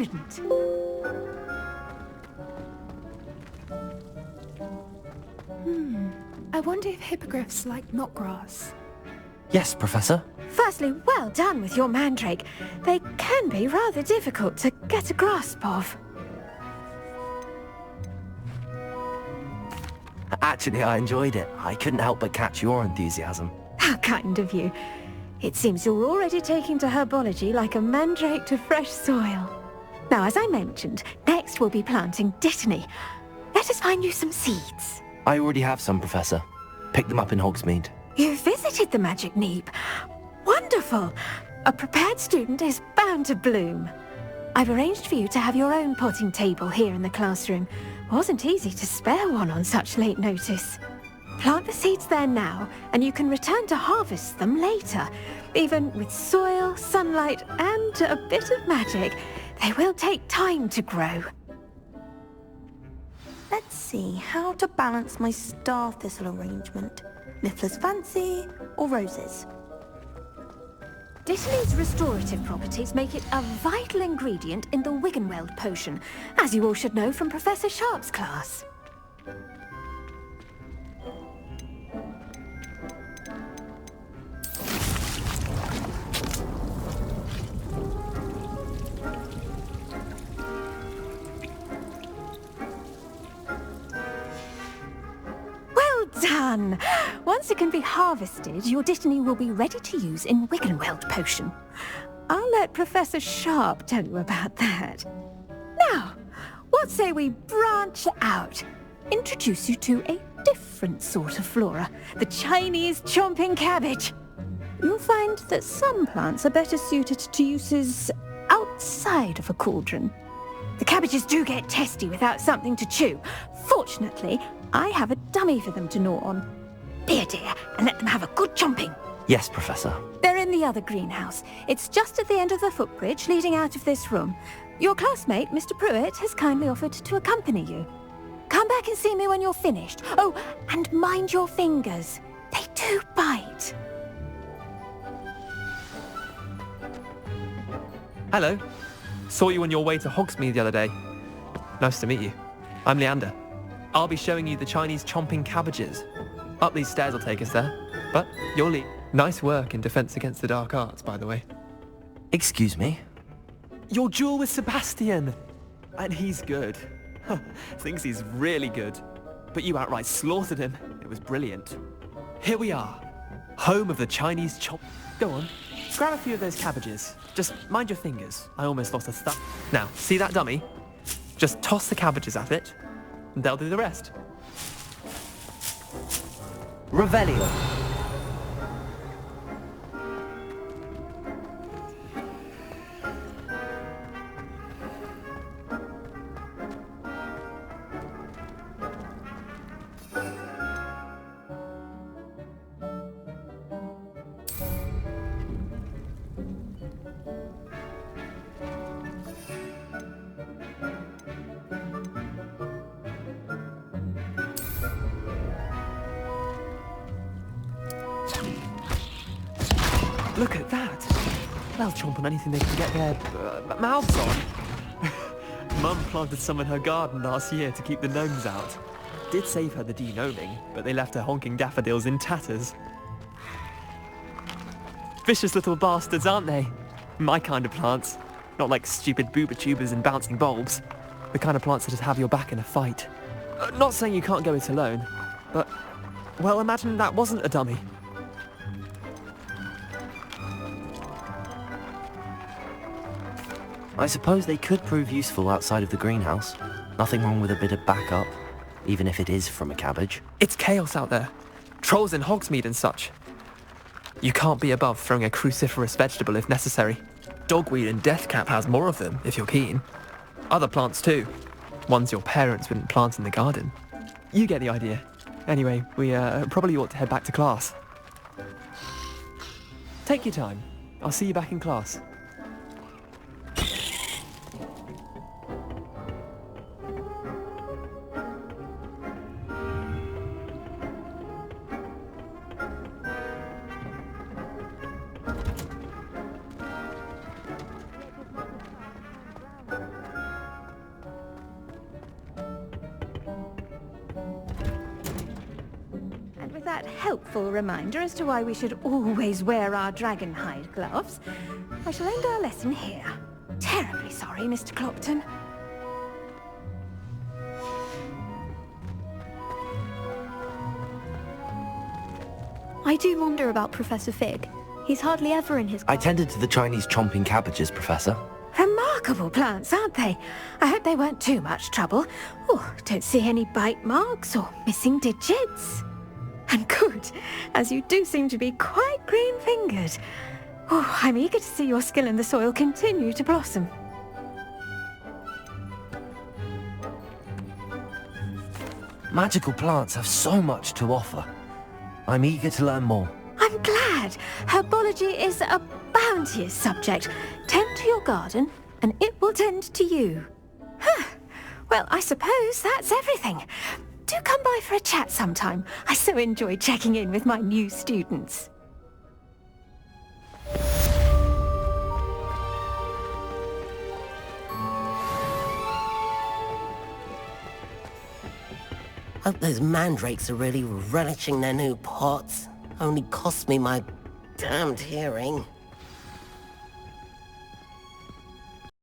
student. I wonder if hippogriffs like knotgrass. Yes, Professor. Firstly, well done with your mandrake. They can be rather difficult to get a grasp of. Actually, I enjoyed it. I couldn't help but catch your enthusiasm. How kind of you. It seems you're already taking to herbology like a mandrake to fresh soil. Now, as I mentioned, next we'll be planting dittany. Let us find you some seeds. I already have some, Professor. Picked them up in Hogsmeade. You visited the Magic Neep. Wonderful! A prepared student is bound to bloom. I've arranged for you to have your own potting table here in the classroom. Wasn't easy to spare one on such late notice. Plant the seeds there now, and you can return to harvest them later. Even with soil, sunlight, and a bit of magic, they will take time to grow. Let's see how to balance my star thistle arrangement. Niffler's Fancy or roses? Dittany's restorative properties make it a vital ingredient in the Wiggenweld potion, as you all should know from Professor Sharp's class. Done! Once it can be harvested, your dittany will be ready to use in Wiggenweld potion. I'll let Professor Sharp tell you about that. Now, what say we branch out? Introduce you to a different sort of flora, the Chinese chomping cabbage. You'll find that some plants are better suited to uses outside of a cauldron. The cabbages do get testy without something to chew. Fortunately, I have a dummy for them to gnaw on. Be a dear and let them have a good chomping. Yes, Professor. They're in the other greenhouse. It's just at the end of the footbridge leading out of this room. Your classmate, Mr. Pruitt, has kindly offered to accompany you. Come back and see me when you're finished. Oh, and mind your fingers. They do bite. Hello. Saw you on your way to Hogsmeade the other day. Nice to meet you. I'm Leander. I'll be showing you the Chinese chomping cabbages. Up these stairs will take us there. But you'll lead. Nice work in Defense Against the Dark Arts, by the way. Excuse me? Your duel with Sebastian! And he's good. Thinks he's really good. But you outright slaughtered him. It was brilliant. Here we are. Home of the Chinese chomp... Go on. Grab a few of those cabbages. Just mind your fingers. I almost lost a stuff. Now, see that dummy? Just toss the cabbages at it. And they'll do the rest. Revelio. Look at that. They'll chomp on anything they can get their mouths on. Mum planted some in her garden last year to keep the gnomes out. Did save her the de-gnoming, but they left her honking daffodils in tatters. Vicious little bastards, aren't they? My kind of plants. Not like stupid booba tubers and bouncing bulbs. The kind of plants that just have your back in a fight. Not saying you can't go it alone, but... Well, imagine that wasn't a dummy. I suppose they could prove useful outside of the greenhouse. Nothing wrong with a bit of backup, even if it is from a cabbage. It's chaos out there. Trolls in Hogsmeade and such. You can't be above throwing a cruciferous vegetable if necessary. Dogweed and deathcap has more of them, if you're keen. Other plants too. Ones your parents wouldn't plant in the garden. You get the idea. Anyway, we probably ought to head back to class. Take your time. I'll see you back in class. helpful reminder as to why we should always wear our dragonhide gloves, I shall end our lesson here. Terribly sorry, Mr. Clopton. I do wonder about Professor Fig. He's hardly ever in his I class. tended to the Chinese chomping cabbages, Professor. Remarkable plants, aren't they? I hope they weren't too much trouble. Oh, don't see any bite marks or missing digits. And good, as you do seem to be quite green-fingered. Oh, I'm eager to see your skill in the soil continue to blossom. Magical plants have so much to offer. I'm eager to learn more. I'm glad. Herbology is a bounteous subject. Tend to your garden, and it will tend to you. Huh. Well, I suppose that's everything. Do come by for a chat sometime. I so enjoy checking in with my new students. Hope those mandrakes are really relishing their new pots. Only cost me my damned hearing.